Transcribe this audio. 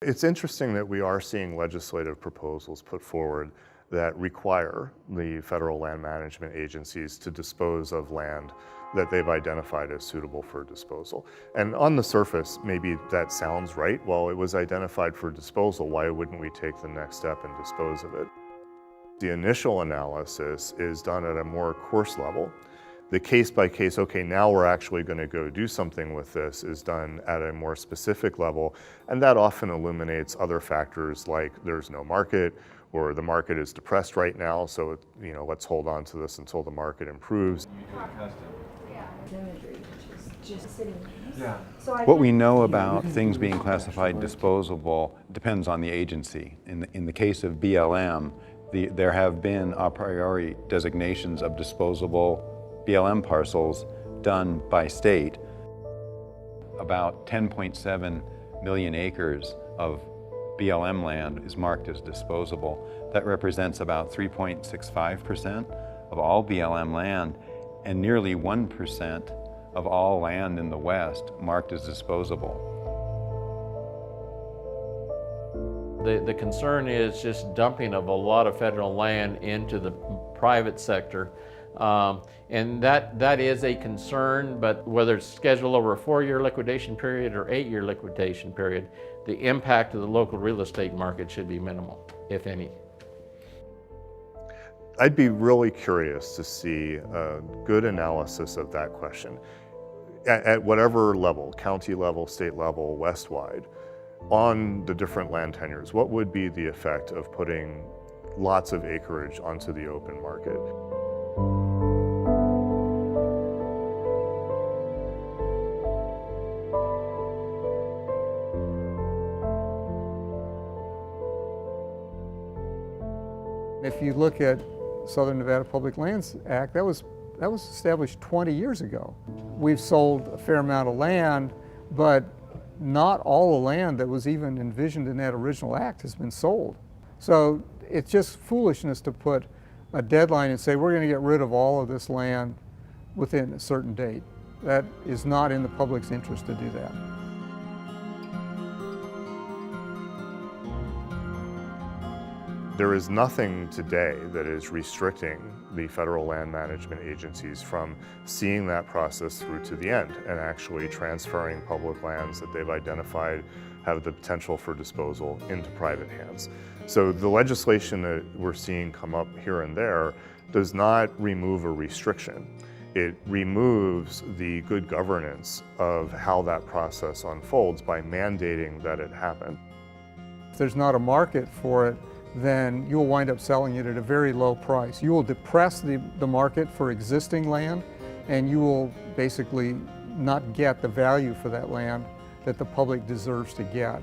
It's interesting that we are seeing legislative proposals put forward that require the federal land management agencies to dispose of land that they've identified as suitable for disposal. And on the surface, maybe that sounds right. Well, it was identified for disposal. Why wouldn't we take the next step and dispose of it? The initial analysis is done at a more coarse level. The case by case, okay, now we're actually going to go do something with this, is done at a more specific level, and that often illuminates other factors like there's no market, or the market is depressed right now, so let's hold on to this until the market improves. What we know about things being classified disposable depends on the agency. In the case of BLM, there have been a priori designations of disposable BLM parcels done by state. About 10.7 million acres of BLM land is marked as disposable. That represents about 3.65% of all BLM land and nearly 1% of all land in the West marked as disposable. The concern is just dumping of a lot of federal land into the private sector. And that is a concern, but whether it's scheduled over a 4-year liquidation period or 8-year liquidation period, the impact of the local real estate market should be minimal, if any. I'd be really curious to see a good analysis of that question at whatever level, county level, state level, westwide, on the different land tenures. What would be the effect of putting lots of acreage onto the open market? If you look at Southern Nevada Public Lands Act, that was established 20 years ago. We've sold a fair amount of land, but not all the land that was even envisioned in that original act has been sold. So it's just foolishness to put a deadline and say we're going to get rid of all of this land within a certain date. That is not in the public's interest to do that. There is nothing today that is restricting the federal land management agencies from seeing that process through to the end and actually transferring public lands that they've identified have the potential for disposal into private hands. So the legislation that we're seeing come up here and there does not remove a restriction. It removes the good governance of how that process unfolds by mandating that it happen. If there's not a market for it, then you'll wind up selling it at a very low price. You will depress the market for existing land, and you will basically not get the value for that land that the public deserves to get.